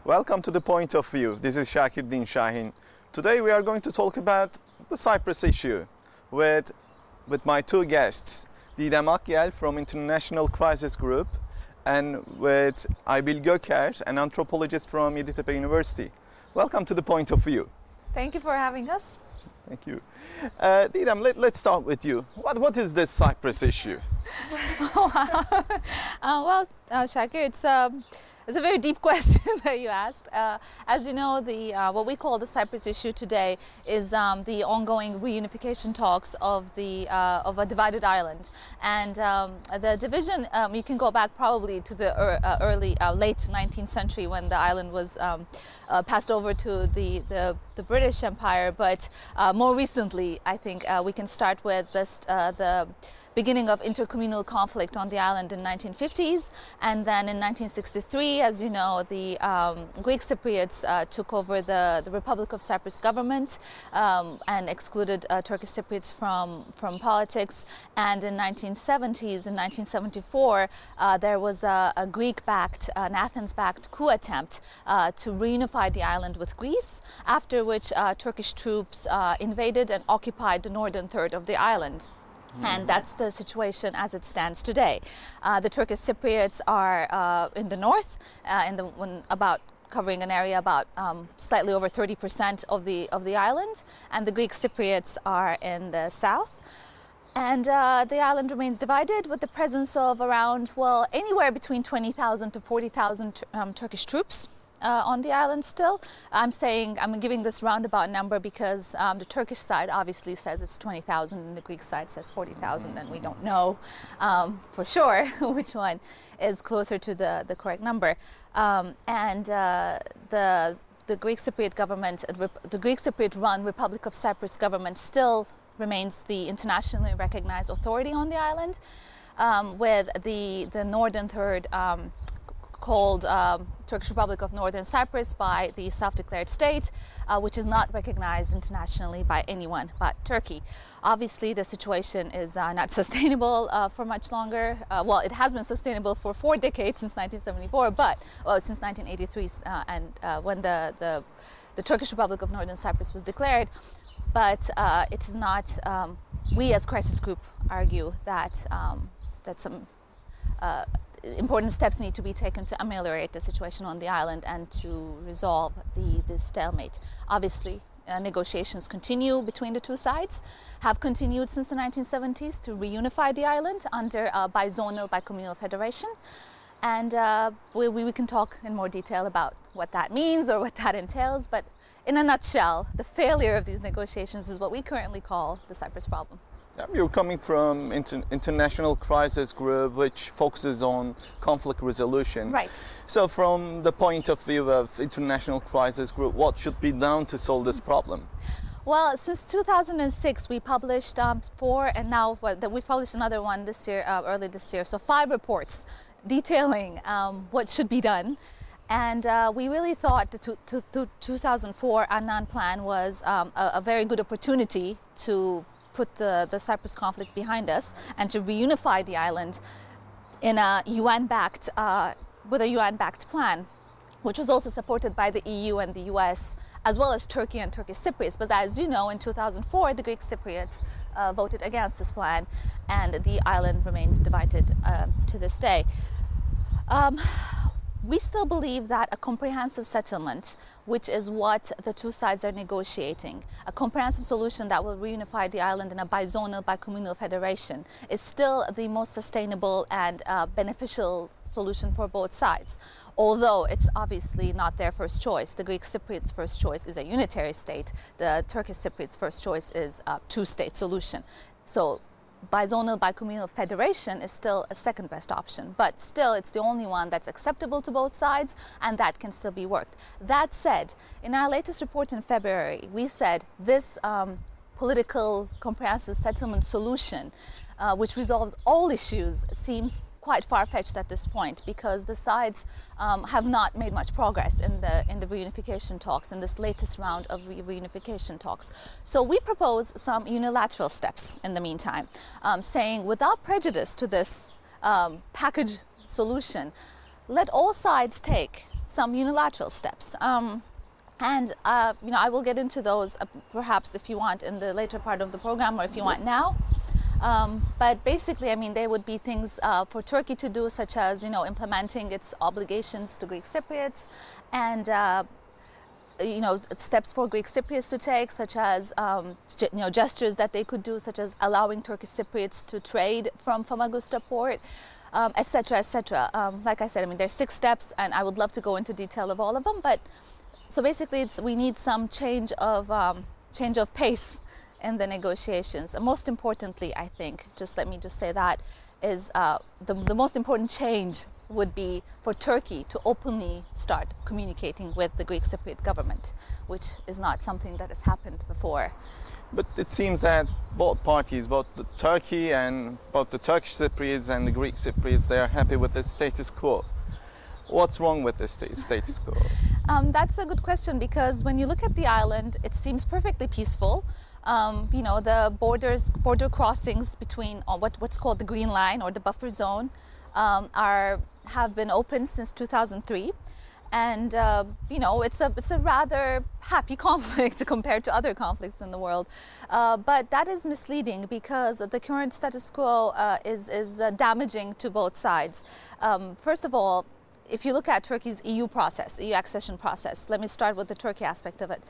Welcome to The Point of View. This is Shakirdin Shahin. Today we are going to talk about the Cyprus issue with my two guests, Didem Akyel from International Crisis Group and with Aybil Göker, an anthropologist from Yeditepe University. Welcome to The Point of View. Thank you for having us. Thank you. Didem, let's start with you. What is this Cyprus issue? Shakir, it's a very deep question that you asked. As you know, what we call the Cyprus issue today is the ongoing reunification talks of a divided island, and the division. You can go back probably to the late 19th century when the island was passed over to the British Empire. But more recently, I think we can start with the beginning of intercommunal conflict on the island in 1950s, and then in 1963, as you know, the Greek Cypriots took over the Republic of Cyprus government and excluded Turkish Cypriots from politics. And in 1970s, in 1974, there was a Greek-backed, an Athens-backed coup attempt to reunify the island with Greece, after which Turkish troops invaded and occupied the northern third of the island. And that's the situation as it stands today. The Turkish Cypriots are in the north, covering an area about slightly over 30% of the island, and the Greek Cypriots are in the south. And the island remains divided with the presence of around, well, anywhere between 20,000 to 40,000 Turkish troops on the island still. I'm giving this roundabout number because the Turkish side obviously says it's 20,000 and the Greek side says 40,000, and we don't know for sure which one is closer to the correct number. The Greek Cypriot government, the Greek Cypriot-run Republic of Cyprus government still remains the internationally recognized authority on the island, with the northern third called Turkish Republic of Northern Cyprus by the self-declared state, which is not recognized internationally by anyone but Turkey. Obviously, the situation is not sustainable for much longer. Well, it has been sustainable for 4 decades since 1974, but since 1983, when the Turkish Republic of Northern Cyprus was declared. But it is not. We, as Crisis Group, argue that some important steps need to be taken to ameliorate the situation on the island and to resolve the stalemate. Obviously, negotiations continue between the two sides, have continued since the 1970s to reunify the island under a bizonal, bicommunal federation. And we can talk in more detail about what that means or what that entails, but in a nutshell, the failure of these negotiations is what we currently call the Cyprus problem. You're coming from International Crisis Group, which focuses on conflict resolution. Right. So from the point of view of International Crisis Group, what should be done to solve this problem? Well, since 2006, we published 4, and now we've published another one this year, early this year. So 5 reports detailing what should be done. And we really thought the 2004 Annan Plan was a very good opportunity to put the Cyprus conflict behind us and to reunify the island in a UN-backed, with a UN-backed plan, which was also supported by the EU and the US, as well as Turkey and Turkish Cypriots. But as you know, in 2004, the Greek Cypriots voted against this plan, and the island remains divided to this day. We still believe that a comprehensive settlement, which is what the two sides are negotiating, a comprehensive solution that will reunify the island in a bizonal, bicommunal federation, is still the most sustainable and beneficial solution for both sides. Although it's obviously not their first choice. The Greek Cypriots' first choice is a unitary state. The Turkish Cypriots' first choice is a two-state solution. So bizonal, bicommunal federation is still a second best option, but still it's the only one that's acceptable to both sides and that can still be worked. That said, in our latest report in February, we said this political comprehensive settlement solution, which resolves all issues, seems quite far-fetched at this point, because the sides have not made much progress in the reunification talks, in this latest round of reunification talks. So we propose some unilateral steps in the meantime, saying without prejudice to this package solution, let all sides take some unilateral steps. And I will get into those perhaps if you want in the later part of the program, or if you want now. But basically, I mean, there would be things for Turkey to do, such as, implementing its obligations to Greek Cypriots, and steps for Greek Cypriots to take, such as gestures that they could do, such as allowing Turkish Cypriots to trade from Famagusta port, etc., etc. Like I said, I mean, there's 6 steps, and I would love to go into detail of all of them. But so basically, we need some change of pace in the negotiations. And most importantly, I think, let me say that, is the most important change would be for Turkey to openly start communicating with the Greek Cypriot government, which is not something that has happened before. But it seems that both parties, both the Turkey and both the Turkish Cypriots and the Greek Cypriots, they are happy with the status quo. What's wrong with the status quo? That's a good question, because when you look at the island, it seems perfectly peaceful. The border crossings between what's called the Green Line or the buffer zone have been open since 2003. And, it's a rather happy conflict compared to other conflicts in the world. But that is misleading, because the current status quo is damaging to both sides. First of all, if you look at Turkey's EU accession process, let me start with the Turkey aspect of it.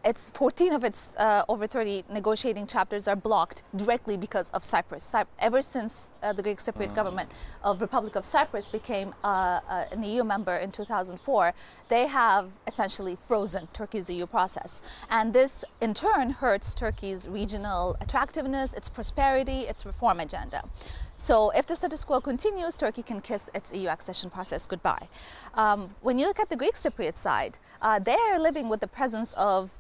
It's 14 of its over 30 negotiating chapters are blocked directly because of Cyprus. Ever since the Greek Cypriot government of Republic of Cyprus became an EU member in 2004, they have essentially frozen Turkey's EU process. And this, in turn, hurts Turkey's regional attractiveness, its prosperity, its reform agenda. So if the status quo continues, Turkey can kiss its EU accession process goodbye. When you look at the Greek Cypriot side, they are living with the presence of,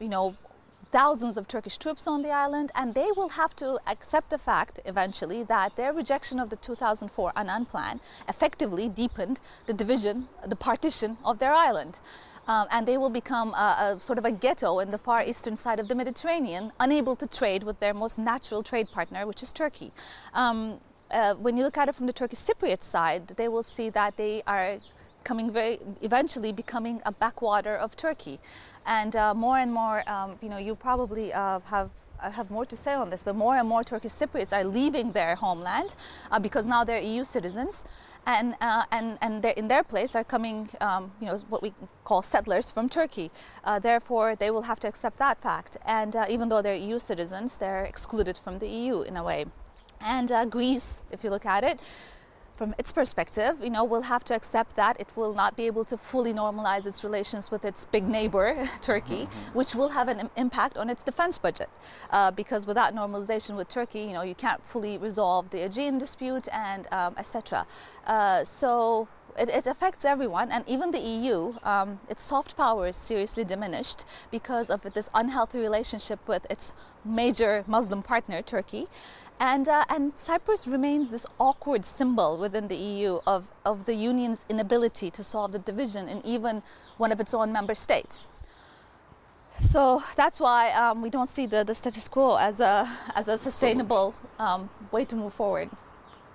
thousands of Turkish troops on the island, and they will have to accept the fact eventually that their rejection of the 2004 Annan Plan effectively deepened the partition of their island. And they will become a sort of a ghetto in the far eastern side of the Mediterranean, unable to trade with their most natural trade partner, which is Turkey. When you look at it from the Turkish Cypriot side, they will see that they are eventually becoming a backwater of Turkey. And more and more, you probably have more to say on this, but more and more Turkish Cypriots are leaving their homeland because now they're EU citizens. And in their place are coming, what we call settlers from Turkey. Therefore, they will have to accept that fact. And even though they're EU citizens, they're excluded from the EU in a way. And Greece, if you look at it, from its perspective, will have to accept that it will not be able to fully normalize its relations with its big neighbor, Turkey, which will have an impact on its defense budget. Because without normalization with Turkey, you can't fully resolve the Aegean dispute and etc. So it affects everyone, and even the EU, its soft power is seriously diminished because of this unhealthy relationship with its major Muslim partner, Turkey. And Cyprus remains this awkward symbol within the EU of the Union's inability to solve the division in even one of its own member states. So that's why we don't see the status quo as a sustainable way to move forward.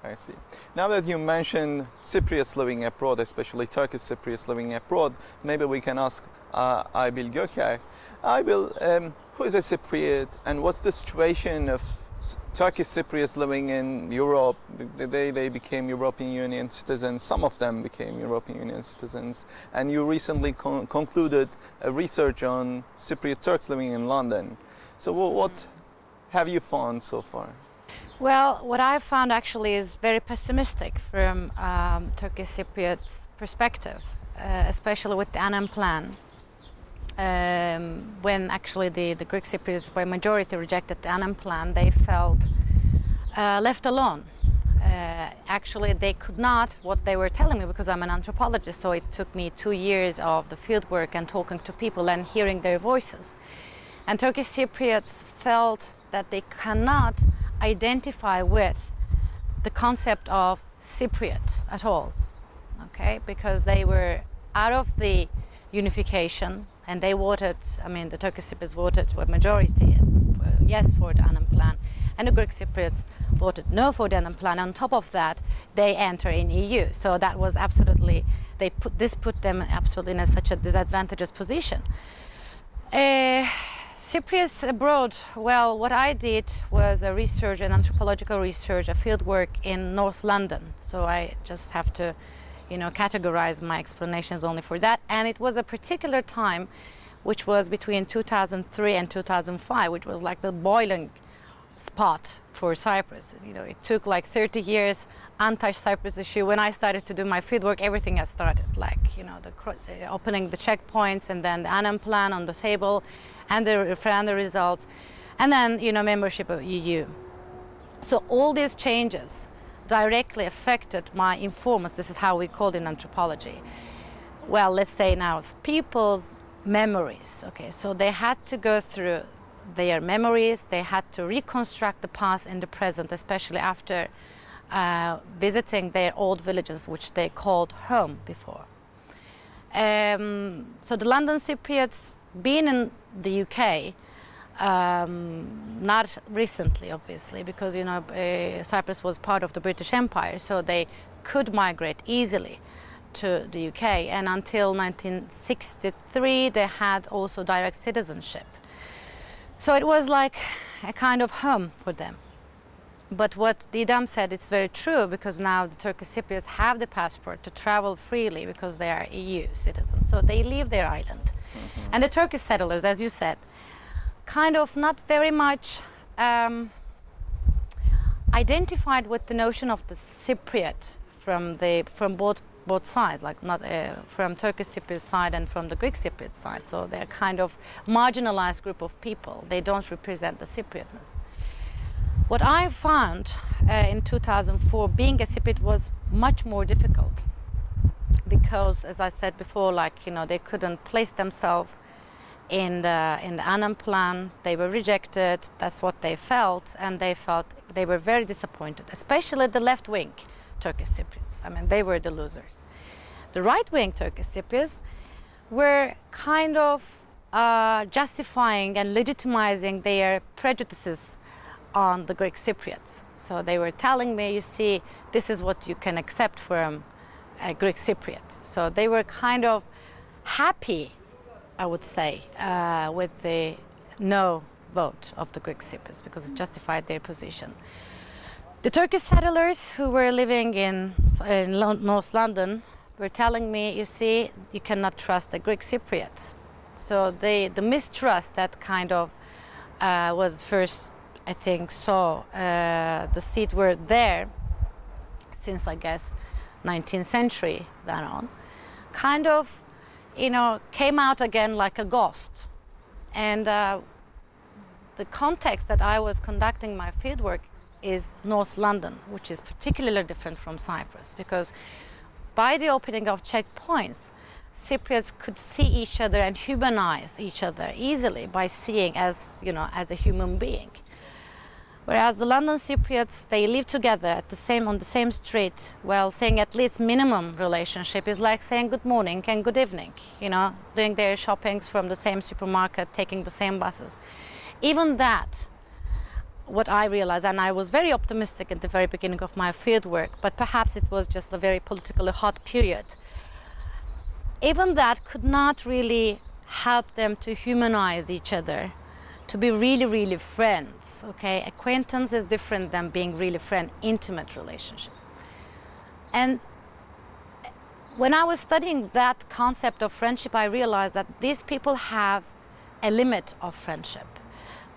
I see. Now that you mentioned Cypriots living abroad, especially Turkish Cypriots living abroad, maybe we can ask Aybil Göker. Aybil, who is a Cypriot, and what's the situation of Turkish Cypriots living in Europe? They became European Union citizens. Some of them became European Union citizens. And you recently concluded a research on Cypriot Turks living in London. So what have you found so far? Well, what I've found actually is very pessimistic from Turkish Cypriot's perspective, especially with the Annan Plan. When actually the Greek Cypriots by majority rejected the Annan Plan, they felt left alone. Actually, they could not, what they were telling me, because I'm an anthropologist, so it took me 2 years of the field work and talking to people and hearing their voices. And Turkish Cypriots felt that they cannot identify with the concept of Cypriot at all, okay, because they were out of the unification. And they voted, the Turkish Cypriots voted with majority yes for the Annan Plan. and the Greek Cypriots voted no for the Annan Plan. On top of that, they enter in EU. So that was absolutely, this put them absolutely in such a disadvantageous position. Cypriots abroad, well, what I did was a research, an anthropological research, a field work in North London. So I just have to, categorize my explanations only for that. And it was a particular time, which was between 2003 and 2005, which was like the boiling spot for Cyprus. It took like 30 years, untouched Cyprus issue. When I started to do my fieldwork, everything has started, like, opening the checkpoints, and then the Annan Plan on the table, and the referendum results, and then, membership of EU. So all these changes directly affected my informants. This is how we call it in anthropology. Well, let's say now, people's memories. Okay, so they had to go through their memories, they had to reconstruct the past and the present, especially after visiting their old villages, which they called home before. So the London Cypriots, being in the UK, not recently, obviously, because Cyprus was part of the British Empire, so they could migrate easily to the UK, and until 1963 they had also direct citizenship. So it was like a kind of home for them. But what Didem said, it's very true, because now the Turkish Cypriots have the passport to travel freely because they are EU citizens. So they leave their island. Mm-hmm. And the Turkish settlers, as you said, kind of not very much identified with the notion of the Cypriot from both sides, like not from Turkish Cypriot side and from the Greek Cypriot side. So they're kind of marginalized group of people. They don't represent the Cypriotness. What I found in 2004, being a Cypriot was much more difficult, because, as I said before, they couldn't place themselves in the Annan Plan. They were rejected. That's what they felt, and they were very disappointed, especially the left-wing Turkish Cypriots. I mean, they were the losers. The right-wing Turkish Cypriots were kind of justifying and legitimizing their prejudices on the Greek Cypriots. So they were telling me, you see, this is what you can accept from a Greek Cypriot. So they were kind of happy, I would say, with the no vote of the Greek Cypriots, because it justified their position. The Turkish settlers who were living in North London were telling me, you see, you cannot trust the Greek Cypriots. So the mistrust that kind of was first, I think, saw the seed were there since, I guess, 19th century then on, kind of, came out again like a ghost. And the context that I was conducting my fieldwork is North London, which is particularly different from Cyprus, because by the opening of checkpoints, Cypriots could see each other and humanize each other easily by seeing as a human being. Whereas the London Cypriots, they live together on the same street. Well, saying at least minimum relationship is like saying good morning and good evening, doing their shoppings from the same supermarket, taking the same buses. Even that, what I realized, and I was very optimistic at the very beginning of my fieldwork, but perhaps it was just a very politically hot period. Even that could not really help them to humanize each other, to be really, really friends, okay? Acquaintance is different than being really friend, intimate relationship. And when I was studying that concept of friendship, I realized that these people have a limit of friendship.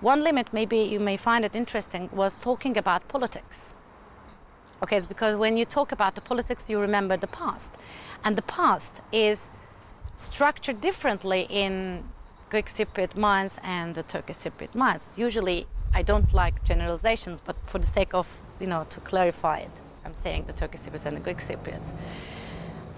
One limit, maybe you may find it interesting, was talking about politics. Okay, it's because when you talk about the politics, you remember the past. And the past is structured differently in Greek Cypriot minds and the Turkish Cypriot minds. Usually, I don't like generalizations, but for the sake of, to clarify it, I'm saying the Turkish Cypriots and the Greek Cypriots.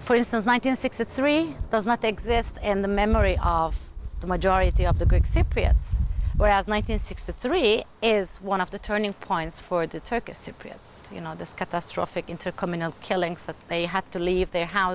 For instance, 1963 does not exist in the memory of the majority of the Greek Cypriots, whereas 1963 is one of the turning points for the Turkish Cypriots. This catastrophic intercommunal killings that they had to leave their house.